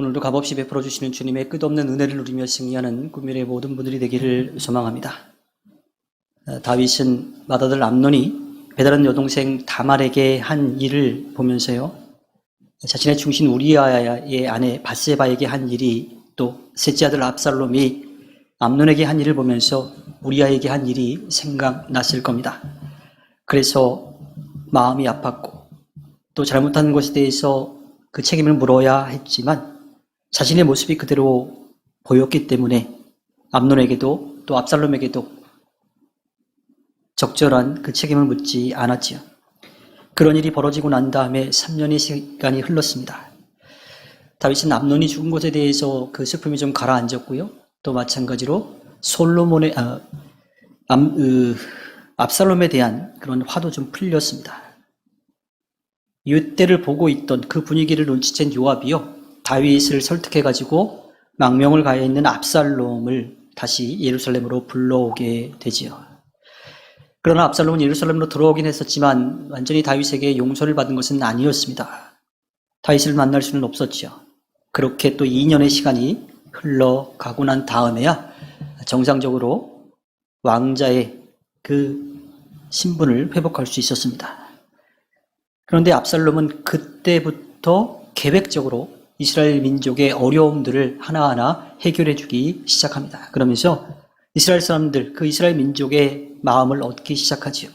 오늘도 값없이 베풀어 주시는 주님의 끝없는 은혜를 누리며 승리하는 꿈미래의 모든 분들이 되기를 소망합니다. 다윗은 맏아들 암논이 배다른 여동생 다말에게 한 일을 보면서요, 자신의 충신 우리아의 아내 밧세바에게 한 일이, 또 셋째 아들 압살롬이 암논에게 한 일을 보면서 우리아에게 한 일이 생각났을 겁니다. 그래서 마음이 아팠고 또 잘못한 것에 대해서 그 책임을 물어야 했지만 자신의 모습이 그대로 보였기 때문에 암논에게도 또 압살롬에게도 적절한 그 책임을 묻지 않았지요. 그런 일이 벌어지고 난 다음에 3년의 시간이 흘렀습니다. 다윗은 암논이 죽은 것에 대해서 그 슬픔이 좀 가라앉았고요. 또 마찬가지로 압살롬에 대한 그런 화도 좀 풀렸습니다. 이때를 보고 있던 그 분위기를 눈치챈 요압이요, 다윗을 설득해가지고 망명을 가해 있는 압살롬을 다시 예루살렘으로 불러오게 되지요. 그러나 압살롬은 예루살렘으로 들어오긴 했었지만 완전히 다윗에게 용서를 받은 것은 아니었습니다. 다윗을 만날 수는 없었지요. 그렇게 또 2년의 시간이 흘러가고 난 다음에야 정상적으로 왕자의 그 신분을 회복할 수 있었습니다. 그런데 압살롬은 그때부터 계획적으로 이스라엘 민족의 어려움들을 하나하나 해결해 주기 시작합니다. 그러면서 이스라엘 사람들, 그 이스라엘 민족의 마음을 얻기 시작하지요.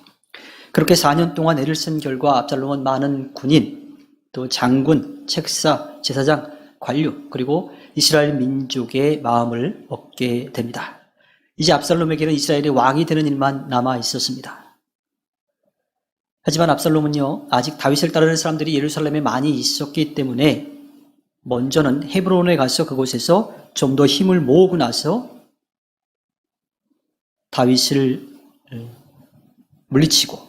그렇게 4년 동안 애를 쓴 결과 압살롬은 많은 군인, 또 장군, 책사, 제사장, 관료, 그리고 이스라엘 민족의 마음을 얻게 됩니다. 이제 압살롬에게는 이스라엘의 왕이 되는 일만 남아 있었습니다. 하지만 압살롬은요, 아직 다윗을 따르는 사람들이 예루살렘에 많이 있었기 때문에 먼저는 헤브론에 가서 그곳에서 좀 더 힘을 모으고 나서 다윗을 물리치고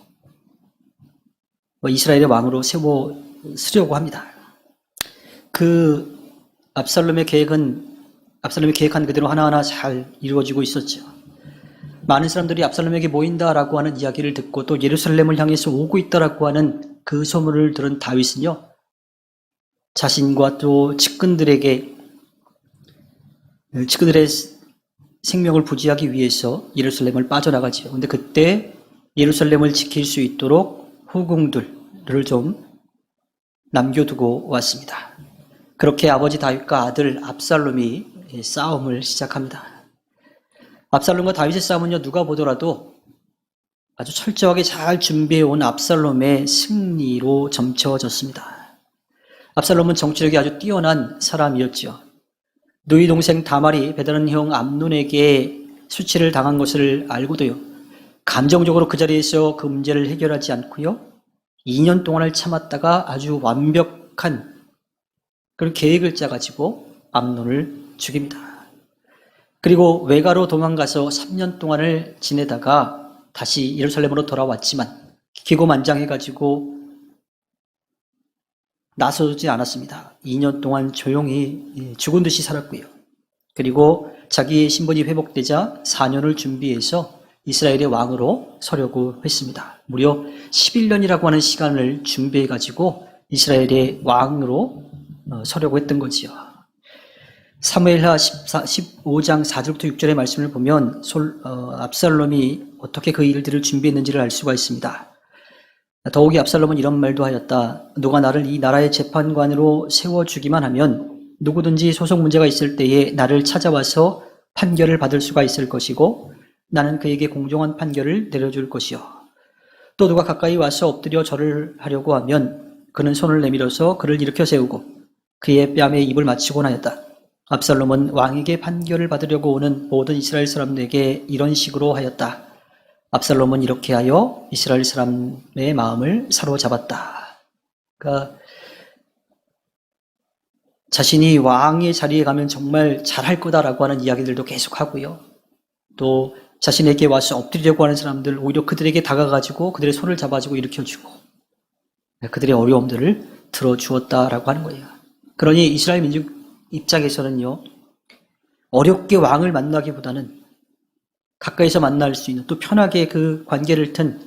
이스라엘의 왕으로 세워쓰려고 합니다. 그 압살롬의 계획한 그대로 하나하나 잘 이루어지고 있었죠. 많은 사람들이 압살롬에게 모인다라고 하는 이야기를 듣고 또 예루살렘을 향해서 오고 있다라고 하는 그 소문을 들은 다윗은요, 자신과 또 측근들의 생명을 부지하기 위해서 예루살렘을 빠져나가지요. 근데 그때 예루살렘을 지킬 수 있도록 후궁들을 좀 남겨두고 왔습니다. 그렇게 아버지 다윗과 아들 압살롬이 싸움을 시작합니다. 압살롬과 다윗의 싸움은요, 누가 보더라도 아주 철저하게 잘 준비해온 압살롬의 승리로 점쳐졌습니다. 압살롬은 정치력이 아주 뛰어난 사람이었죠. 누이 동생 다말이 배다른 형 암논에게 수치를 당한 것을 알고도요, 감정적으로 그 자리에서 그 문제를 해결하지 않고요, 2년 동안을 참았다가 아주 완벽한 그런 계획을 짜가지고 암논을 죽입니다. 그리고 외가로 도망가서 3년 동안을 지내다가 다시 예루살렘으로 돌아왔지만 기고만장해가지고 나서지 않았습니다. 2년 동안 조용히 죽은 듯이 살았고요. 그리고 자기의 신분이 회복되자 4년을 준비해서 이스라엘의 왕으로 서려고 했습니다. 무려 11년이라고 하는 시간을 준비해가지고 이스라엘의 왕으로 서려고 했던 거지요. 사무엘하 15장 4절부터 6절의 말씀을 보면 압살롬이 어떻게 그 일들을 준비했는지를 알 수가 있습니다. 더욱이 압살롬은 이런 말도 하였다. 누가 나를 이 나라의 재판관으로 세워주기만 하면 누구든지 소송 문제가 있을 때에 나를 찾아와서 판결을 받을 수가 있을 것이고 나는 그에게 공정한 판결을 내려줄 것이요. 또 누가 가까이 와서 엎드려 절을 하려고 하면 그는 손을 내밀어서 그를 일으켜 세우고 그의 뺨에 입을 맞추곤 하였다. 압살롬은 왕에게 판결을 받으려고 오는 모든 이스라엘 사람들에게 이런 식으로 하였다. 압살롬은 이렇게 하여 이스라엘 사람의 마음을 사로잡았다. 그러니까 자신이 왕의 자리에 가면 정말 잘할 거다라고 하는 이야기들도 계속 하고요. 또 자신에게 와서 엎드리려고 하는 사람들, 오히려 그들에게 다가가지고 그들의 손을 잡아주고 일으켜주고 그들의 어려움들을 들어주었다라고 하는 거예요. 그러니 이스라엘 민족 입장에서는요, 어렵게 왕을 만나기보다는 가까이서 만날 수 있는, 또 편하게 그 관계를 튼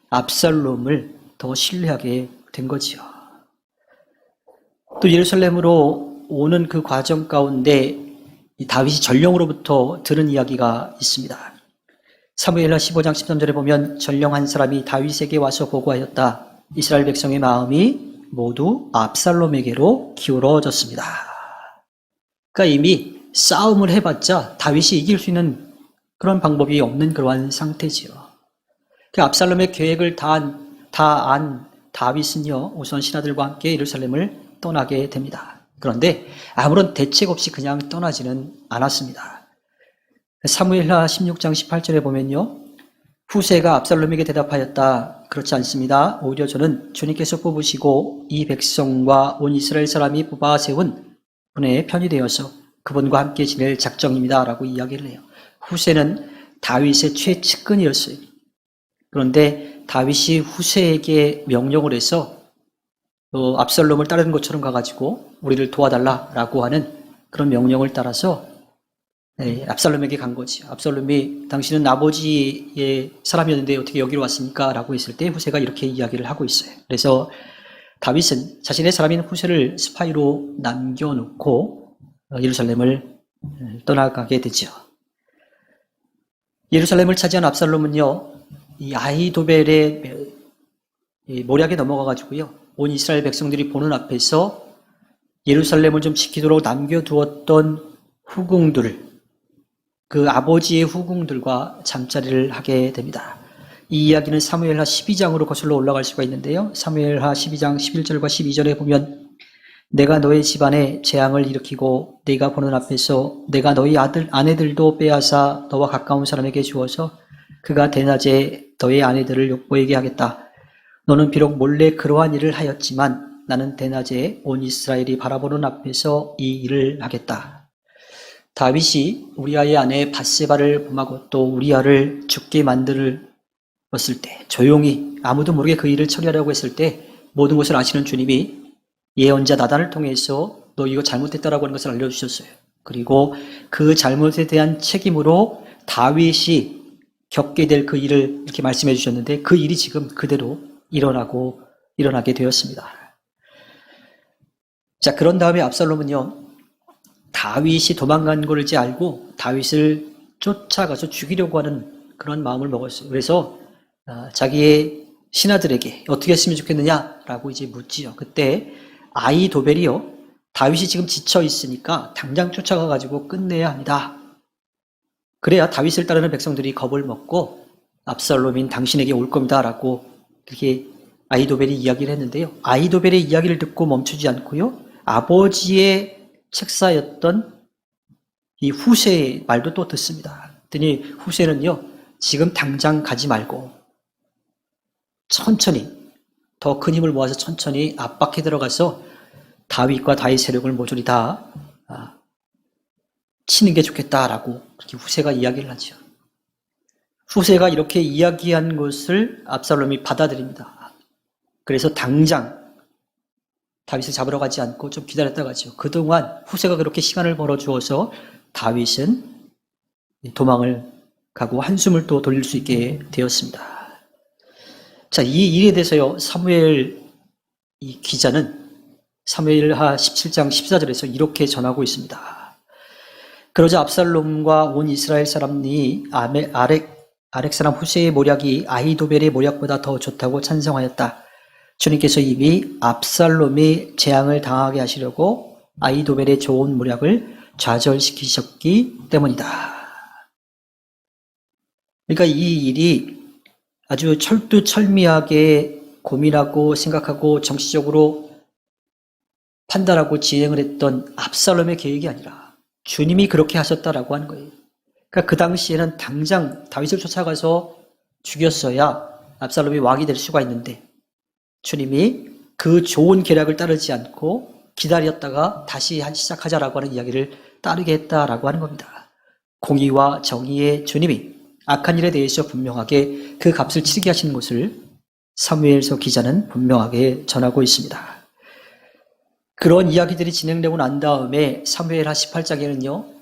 압살롬을 더 신뢰하게 된 거지요. 또 예루살렘으로 오는 그 과정 가운데 이 다윗이 전령으로부터 들은 이야기가 있습니다. 사무엘하 15장 13절에 보면 전령 한 사람이 다윗에게 와서 보고하였다. 이스라엘 백성의 마음이 모두 압살롬에게로 기울어졌습니다. 그러니까 이미 싸움을 해봤자 다윗이 이길 수 있는 그런 방법이 없는 그러한 상태지요. 그 압살롬의 계획을 다 안 다윗은요, 우선 신하들과 함께 예루살렘을 떠나게 됩니다. 그런데 아무런 대책 없이 그냥 떠나지는 않았습니다. 사무엘하 16장 18절에 보면요, 후세가 압살롬에게 대답하였다. 그렇지 않습니다. 오히려 저는 주님께서 뽑으시고 이 백성과 온 이스라엘 사람이 뽑아 세운 분의 편이 되어서 그분과 함께 지낼 작정입니다. 라고 이야기를 해요. 후세는 다윗의 최측근이었어요. 그런데 다윗이 후세에게 명령을 해서 압살롬을 따르는 것처럼 가가지고 우리를 도와달라라고 하는 그런 명령을 따라서 압살롬에게 간 거지. 압살롬이 당신은 아버지의 사람이었는데 어떻게 여기로 왔습니까? 라고 했을 때 후세가 이렇게 이야기를 하고 있어요. 그래서 다윗은 자신의 사람인 후세를 스파이로 남겨놓고 예루살렘을 떠나가게 되죠. 예루살렘을 차지한 압살롬은요, 이 아히도벨의 모략에 넘어가가지고요, 온 이스라엘 백성들이 보는 앞에서 예루살렘을 좀 지키도록 남겨두었던 후궁들, 그 아버지의 후궁들과 잠자리를 하게 됩니다. 이 이야기는 사무엘하 12장으로 거슬러 올라갈 수가 있는데요. 사무엘하 12장 11절과 12절에 보면 내가 너의 집안에 재앙을 일으키고 네가 보는 앞에서 내가 너희 아내들도 빼앗아 너와 가까운 사람에게 주어서 그가 대낮에 너의 아내들을 욕보이게 하겠다. 너는 비록 몰래 그러한 일을 하였지만 나는 대낮에 온 이스라엘이 바라보는 앞에서 이 일을 하겠다. 다윗이 우리아의 아내 밧세바를 범하고 또 우리아를 죽게 만들었을 때, 조용히 아무도 모르게 그 일을 처리하려고 했을 때 모든 것을 아시는 주님이 예언자 나단을 통해서 너 이거 잘못했다라고 하는 것을 알려주셨어요. 그리고 그 잘못에 대한 책임으로 다윗이 겪게 될 그 일을 이렇게 말씀해 주셨는데 그 일이 지금 그대로 일어나게 되었습니다. 자, 그런 다음에 압살롬은요, 다윗이 도망간 걸 이제 알고 다윗을 쫓아가서 죽이려고 하는 그런 마음을 먹었어요. 그래서 자기의 신하들에게 어떻게 했으면 좋겠느냐라고 이제 묻지요. 그때 아히도벨이요, 다윗이 지금 지쳐 있으니까 당장 쫓아가가지고 끝내야 합니다. 그래야 다윗을 따르는 백성들이 겁을 먹고 압살롬인 당신에게 올 겁니다라고 그렇게 아히도벨이 이야기를 했는데요. 아히도벨의 이야기를 듣고 멈추지 않고요, 아버지의 책사였던 이 후세의 말도 또 듣습니다. 그랬더니 후세는요, 지금 당장 가지 말고 천천히 더 큰 힘을 모아서 천천히 압박해 들어가서 다윗과 다윗 세력을 모조리 다 치는 게 좋겠다라고 그렇게 후세가 이야기를 하죠. 후세가 이렇게 이야기한 것을 압살롬이 받아들입니다. 그래서 당장 다윗을 잡으러 가지 않고 좀 기다렸다 가죠. 그동안 후세가 그렇게 시간을 벌어주어서 다윗은 도망을 가고 한숨을 또 돌릴 수 있게 되었습니다. 자, 이 일에 대해서요, 사무엘 이 기자는 사무엘하 17장 14절에서 이렇게 전하고 있습니다. 그러자 압살롬과 온 이스라엘 사람이 아렉 사람 후세의 모략이 아히도벨의 모략보다 더 좋다고 찬성하였다. 주님께서 이미 압살롬이 재앙을 당하게 하시려고 아히도벨의 좋은 모략을 좌절시키셨기 때문이다. 그러니까 이 일이 아주 철두철미하게 고민하고 생각하고 정치적으로 판단하고 진행을 했던 압살롬의 계획이 아니라 주님이 그렇게 하셨다라고 하는 거예요. 그러니까 그 당시에는 당장 다윗을 쫓아가서 죽였어야 압살롬이 왕이 될 수가 있는데 주님이 그 좋은 계략을 따르지 않고 기다렸다가 다시 시작하자라고 하는 이야기를 따르게 했다라고 하는 겁니다. 공의와 정의의 주님이 악한 일에 대해서 분명하게 그 값을 치르게 하시는 것을 사무엘서 기자는 분명하게 전하고 있습니다. 그런 이야기들이 진행되고 난 다음에 사무엘하 18장에는요,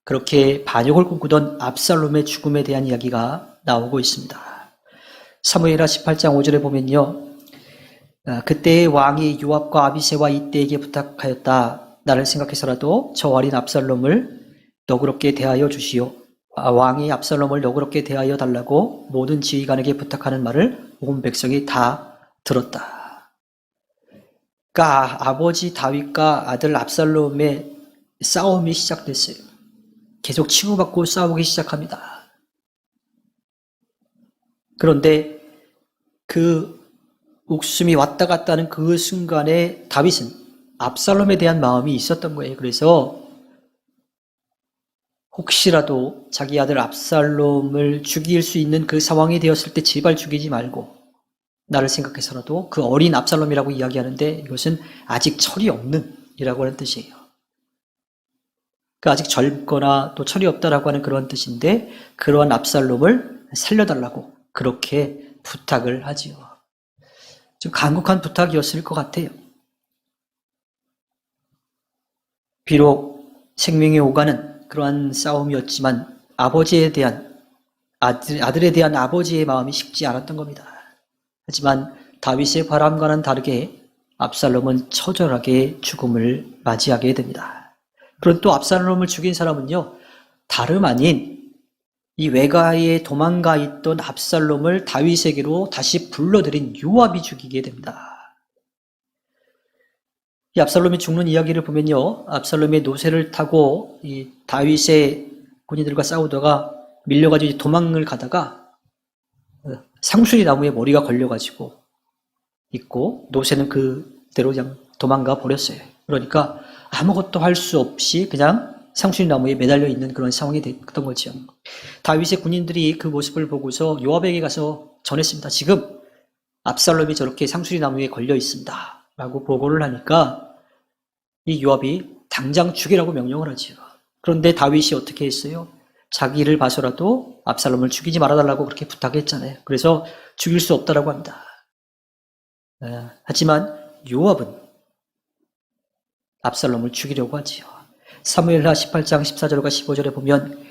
그렇게 반역을 꿈꾸던 압살롬의 죽음에 대한 이야기가 나오고 있습니다. 사무엘하 18장 5절에 보면요, 그때의 왕이 요압과 아비새와 이때에게 부탁하였다. 나를 생각해서라도 저 어린 압살롬을 너그럽게 대하여 주시오. 왕이 압살롬을 너그럽게 대하여 달라고 모든 지휘관에게 부탁하는 말을 온 백성이 다 들었다. 그러니까 아버지 다윗과 아들 압살롬의 싸움이 시작됐어요. 계속 치고받고 싸우기 시작합니다. 그런데 그 웃음이 왔다 갔다 하는 그 순간에 다윗은 압살롬에 대한 마음이 있었던 거예요. 그래서 혹시라도 자기 아들 압살롬을 죽일 수 있는 그 상황이 되었을 때 제발 죽이지 말고 나를 생각해서라도 그 어린 압살롬이라고 이야기하는데 이것은 아직 철이 없는 이라고 하는 뜻이에요. 아직 젊거나 또 철이 없다라고 하는 그런 뜻인데 그러한 압살롬을 살려달라고 그렇게 부탁을 하지요. 좀 간곡한 부탁이었을 것 같아요. 비록 생명이 오가는 그러한 싸움이었지만 아버지에 대한 아들에 대한 아버지의 마음이 쉽지 않았던 겁니다. 하지만 다윗의 바람과는 다르게 압살롬은 처절하게 죽음을 맞이하게 됩니다. 그런데 또 압살롬을 죽인 사람은요, 다름 아닌 이 외가에 도망가 있던 압살롬을 다윗에게로 다시 불러들인 요압이 죽이게 됩니다. 이 압살롬이 죽는 이야기를 보면요, 압살롬의 노새를 타고 이 다윗의 군인들과 싸우다가 밀려가지고 도망을 가다가 상수리 나무에 머리가 걸려가지고 있고 노새는 그대로 그냥 도망가 버렸어요. 그러니까 아무것도 할 수 없이 그냥 상수리 나무에 매달려 있는 그런 상황이 됐던 거죠. 다윗의 군인들이 그 모습을 보고서 요압에게 가서 전했습니다. 지금 압살롬이 저렇게 상수리 나무에 걸려 있습니다. 라고 보고를 하니까 이 요압이 당장 죽이라고 명령을 하죠. 그런데 다윗이 어떻게 했어요? 자기를 봐서라도 압살롬을 죽이지 말아달라고 그렇게 부탁했잖아요. 그래서 죽일 수 없다라고 합니다. 하지만 요압은 압살롬을 죽이려고 하지요. 사무엘하 18장 14절과 15절에 보면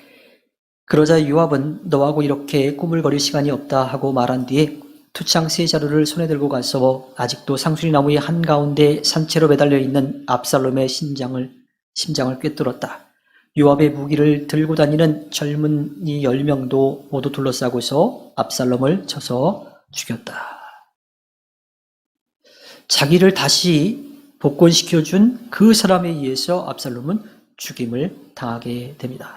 그러자 요압은 너하고 이렇게 꾸물거릴 시간이 없다 하고 말한 뒤에 투창 세 자루를 손에 들고 가서 아직도 상수리 나무의 한가운데 산채로 매달려 있는 압살롬의 심장을 꿰뚫었다. 요압의 무기를 들고 다니는 젊은이 10명도 모두 둘러싸고서 압살롬을 쳐서 죽였다. 자기를 다시 복권시켜준 그 사람에 의해서 압살롬은 죽임을 당하게 됩니다.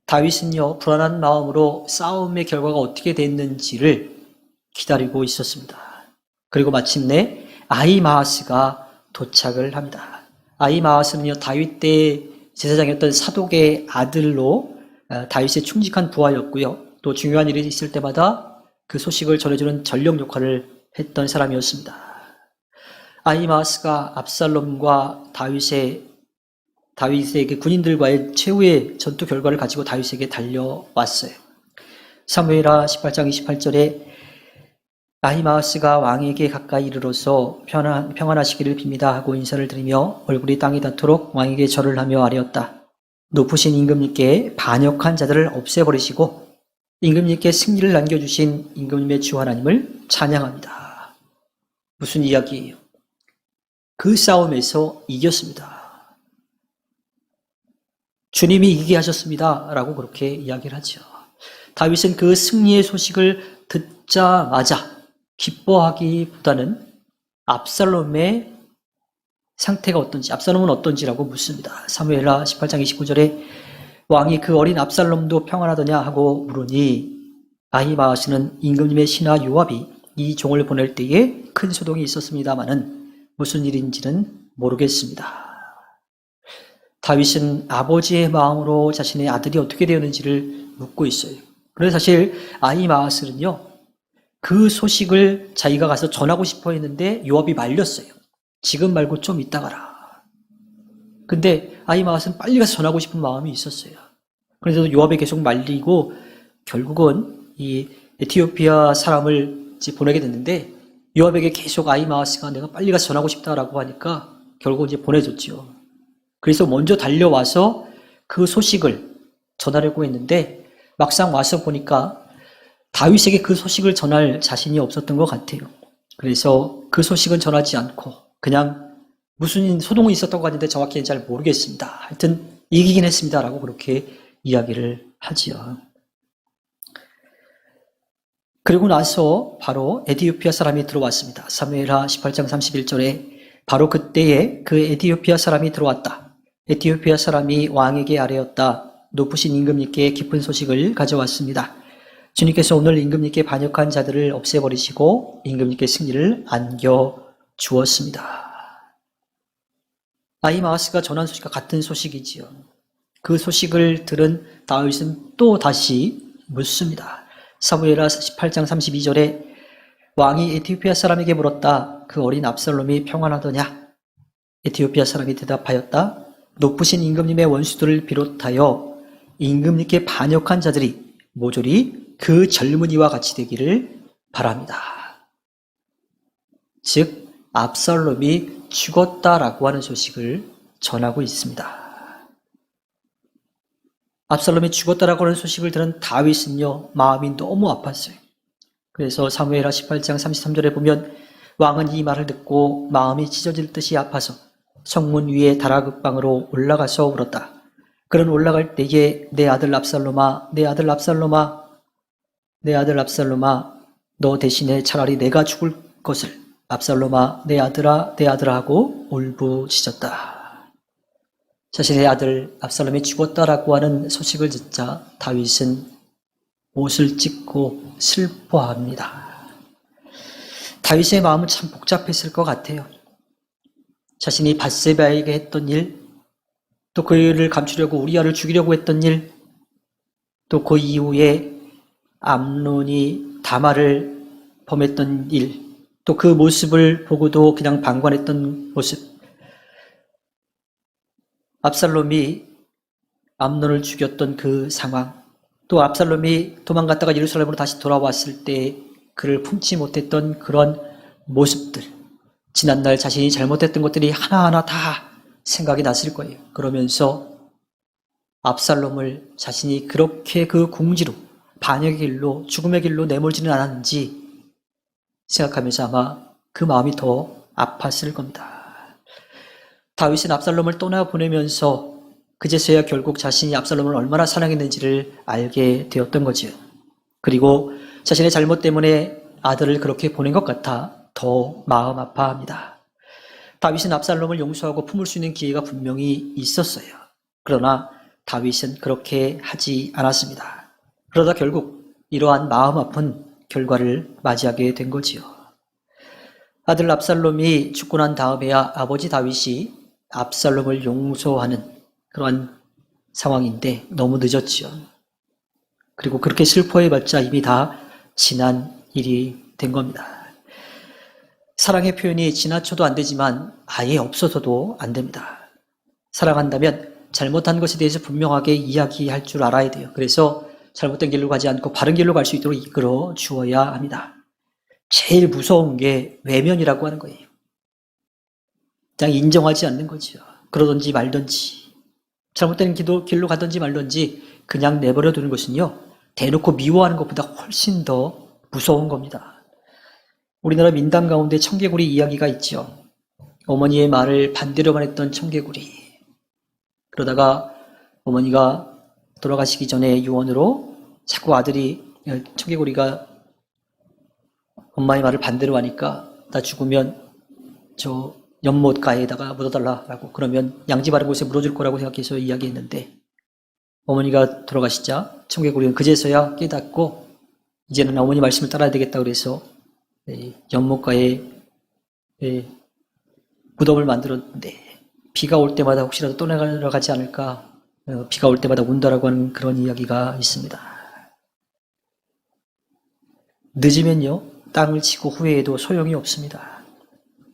다윗은요, 불안한 마음으로 싸움의 결과가 어떻게 됐는지를 기다리고 있었습니다. 그리고 마침내 아히마아스가 도착을 합니다. 아히마아스는요, 다윗 때 제사장이었던 사독의 아들로 다윗의 충직한 부하였고요. 또 중요한 일이 있을 때마다 그 소식을 전해주는 전령 역할을 했던 사람이었습니다. 아히마아스가 압살롬과 다윗의 그 군인들과의 최후의 전투 결과를 가지고 다윗에게 달려왔어요. 사무엘하 18장 28절에 아히마아스가 왕에게 가까이 이르러서 평안하시기를 빕니다 하고 인사를 드리며 얼굴이 땅에 닿도록 왕에게 절을 하며 아뢰었다. 높으신 임금님께 반역한 자들을 없애버리시고 임금님께 승리를 남겨주신 임금님의 주 하나님을 찬양합니다. 무슨 이야기예요? 그 싸움에서 이겼습니다. 주님이 이기게 하셨습니다. 라고 그렇게 이야기를 하죠. 다윗은 그 승리의 소식을 듣자마자 기뻐하기보다는 압살롬의 상태가 어떤지, 압살롬은 어떤지라고 묻습니다. 사무엘하 18장 29절에 왕이 그 어린 압살롬도 평안하더냐 하고 물으니 아히마아스는 임금님의 신하 요압이 이 종을 보낼 때에 큰 소동이 있었습니다마는 무슨 일인지는 모르겠습니다. 다윗은 아버지의 마음으로 자신의 아들이 어떻게 되었는지를 묻고 있어요. 그래서 사실 아히마아스는요, 그 소식을 자기가 가서 전하고 싶어 했는데 요압이 말렸어요. 지금 말고 좀 이따 가라. 근데 아히마아스는 빨리 가서 전하고 싶은 마음이 있었어요. 그래서 요압이 계속 말리고 결국은 이 에티오피아 사람을 이제 보내게 됐는데 요압에게 계속 아히마아스가 내가 빨리 가서 전하고 싶다라고 하니까 결국 이제 보내줬죠. 그래서 먼저 달려와서 그 소식을 전하려고 했는데 막상 와서 보니까 다윗에게 그 소식을 전할 자신이 없었던 것 같아요. 그래서 그 소식은 전하지 않고 그냥 무슨 소동이 있었다고 하는데 정확히는 잘 모르겠습니다. 하여튼 이기긴 했습니다라고 그렇게 이야기를 하지요. 그리고 나서 바로 에티오피아 사람이 들어왔습니다. 사무엘하 18장 31절에 바로 그때에 그 에티오피아 사람이 들어왔다. 에티오피아 사람이 왕에게 아뢰었다. 높으신 임금님께 기쁜 소식을 가져왔습니다. 주님께서 오늘 임금님께 반역한 자들을 없애버리시고 임금님께 승리를 안겨주었습니다. 아히마아스가 전한 소식과 같은 소식이지요. 그 소식을 들은 다윗은 또 다시 묻습니다. 사무엘하 18장 32절에 왕이 에티오피아 사람에게 물었다. 그 어린 압살롬이 평안하더냐? 에티오피아 사람이 대답하였다. 높으신 임금님의 원수들을 비롯하여 임금님께 반역한 자들이 모조리 그 젊은이와 같이 되기를 바랍니다. 즉 압살롬이 죽었다라고 하는 소식을 전하고 있습니다. 압살롬이 죽었다라고 하는 소식을 들은 다윗은요, 마음이 너무 아팠어요. 그래서 사무엘하 18장 33절에 보면 왕은 이 말을 듣고 마음이 찢어질 듯이 아파서 성문 위에 다락방으로 올라가서 울었다. 그는 올라갈 때에 내 아들 압살롬아, 내 아들 압살롬아, 내 아들 압살롬아, 너 대신에 차라리 내가 죽을 것을 압살롬아, 내 아들아, 내 아들아 하고 울부짖었다. 자신의 아들 압살롬이 죽었다라고 하는 소식을 듣자 다윗은 옷을 찢고 슬퍼합니다. 다윗의 마음은 참 복잡했을 것 같아요. 자신이 밧세바에게 했던 일, 또 그를 감추려고 우리아를 죽이려고 했던 일, 또 그 이후에 암논이 다말을 범했던 일, 또 그 모습을 보고도 그냥 방관했던 모습, 압살롬이 암논을 죽였던 그 상황, 또 압살롬이 도망갔다가 예루살렘으로 다시 돌아왔을 때 그를 품지 못했던 그런 모습들, 지난날 자신이 잘못했던 것들이 하나하나 다 생각이 났을 거예요. 그러면서 압살롬을 자신이 그렇게 그 궁지로, 반역의 길로, 죽음의 길로 내몰지는 않았는지 생각하면서 아마 그 마음이 더 아팠을 겁니다. 다윗은 압살롬을 떠나보내면서 그제서야 결국 자신이 압살롬을 얼마나 사랑했는지를 알게 되었던 거지요. 그리고 자신의 잘못 때문에 아들을 그렇게 보낸 것 같아 더 마음 아파합니다. 다윗은 압살롬을 용서하고 품을 수 있는 기회가 분명히 있었어요. 그러나 다윗은 그렇게 하지 않았습니다. 그러다 결국 이러한 마음 아픈 결과를 맞이하게 된 거지요. 아들 압살롬이 죽고 난 다음에야 아버지 다윗이 압살롬을 용서하는 그러한 상황인데 너무 늦었지요. 그리고 그렇게 슬퍼해봤자 이미 다 지난 일이 된 겁니다. 사랑의 표현이 지나쳐도 안 되지만 아예 없어서도 안 됩니다. 사랑한다면 잘못한 것에 대해서 분명하게 이야기할 줄 알아야 돼요. 그래서 잘못된 길로 가지 않고 바른 길로 갈 수 있도록 이끌어 주어야 합니다. 제일 무서운 게 외면이라고 하는 거예요. 그냥 인정하지 않는 거죠. 그러든지 말든지, 잘못된 길로 가든지 말든지 그냥 내버려 두는 것은요, 대놓고 미워하는 것보다 훨씬 더 무서운 겁니다. 우리나라 민담 가운데 청개구리 이야기가 있죠. 어머니의 말을 반대로만 했던 청개구리. 그러다가 어머니가 돌아가시기 전에 유언으로 자꾸 청개구리가 엄마의 말을 반대로 하니까 나 죽으면 저 연못가에다가 묻어달라고, 그러면 양지 바른 곳에 물어줄 거라고 생각해서 이야기했는데 어머니가 돌아가시자 청개구리는 그제서야 깨닫고 이제는 어머니 말씀을 따라야 되겠다 그래서 연못가에 무덤을 만들었는데 비가 올 때마다 혹시라도 떠나가지 않을까, 비가 올 때마다 운다라고 하는 그런 이야기가 있습니다. 늦으면요, 땅을 치고 후회해도 소용이 없습니다.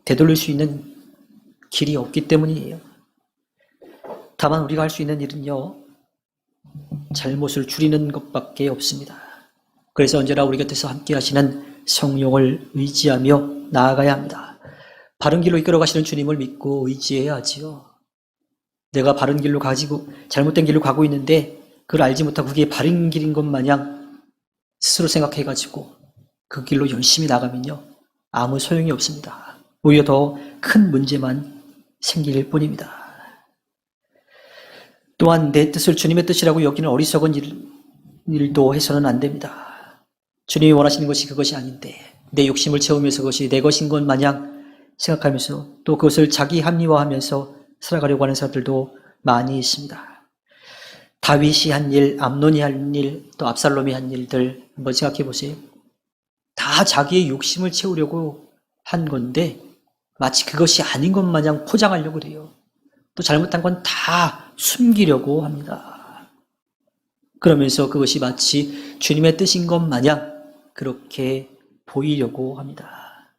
되돌릴 수 있는 길이 없기 때문이에요. 다만 우리가 할 수 있는 일은요, 잘못을 줄이는 것밖에 없습니다. 그래서 언제나 우리 곁에서 함께 하시는 성령을 의지하며 나아가야 합니다. 바른 길로 이끌어 가시는 주님을 믿고 의지해야 하지요. 내가 바른 길로 잘못된 길로 가고 있는데 그걸 알지 못하고 그게 바른 길인 것 마냥 스스로 생각해가지고 그 길로 열심히 나가면요, 아무 소용이 없습니다. 오히려 더 큰 문제만 생길 뿐입니다. 또한 내 뜻을 주님의 뜻이라고 여기는 어리석은 일도 해서는 안 됩니다. 주님이 원하시는 것이 그것이 아닌데 내 욕심을 채우면서 그것이 내 것인 것 마냥 생각하면서 또 그것을 자기 합리화하면서 살아가려고 하는 사람들도 많이 있습니다. 다윗이 한 일, 암논이 한 일, 또 압살롬이 한 일들 한번 생각해 보세요. 다 자기의 욕심을 채우려고 한 건데 마치 그것이 아닌 것 마냥 포장하려고 그래요. 또 잘못한 건 다 숨기려고 합니다. 그러면서 그것이 마치 주님의 뜻인 것 마냥 그렇게 보이려고 합니다.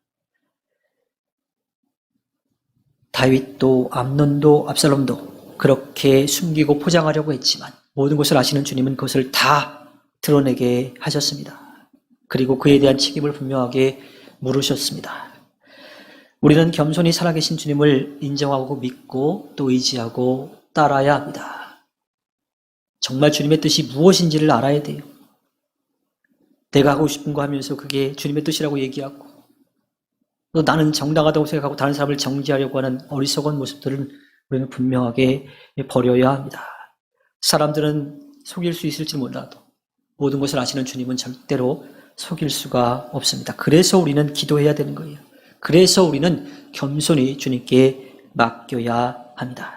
다윗도 암논도 압살롬도 그렇게 숨기고 포장하려고 했지만 모든 것을 아시는 주님은 그것을 다 드러내게 하셨습니다. 그리고 그에 대한 책임을 분명하게 물으셨습니다. 우리는 겸손히 살아계신 주님을 인정하고 믿고 또 의지하고 따라야 합니다. 정말 주님의 뜻이 무엇인지를 알아야 돼요. 내가 하고 싶은 거 하면서 그게 주님의 뜻이라고 얘기하고 또 나는 정당하다고 생각하고 다른 사람을 정죄하려고 하는 어리석은 모습들을 우리는 분명하게 버려야 합니다. 사람들은 속일 수 있을지 몰라도 모든 것을 아시는 주님은 절대로 속일 수가 없습니다. 그래서 우리는 기도해야 되는 거예요. 그래서 우리는 겸손히 주님께 맡겨야 합니다.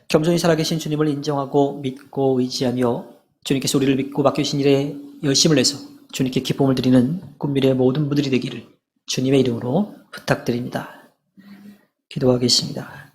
겸손히 살아계신 주님을 인정하고 믿고 의지하며 주님께서 우리를 믿고 맡겨주신 일에 열심을 내서 주님께 기쁨을 드리는 꿈미래의 모든 분들이 되기를 주님의 이름으로 부탁드립니다. 기도하겠습니다.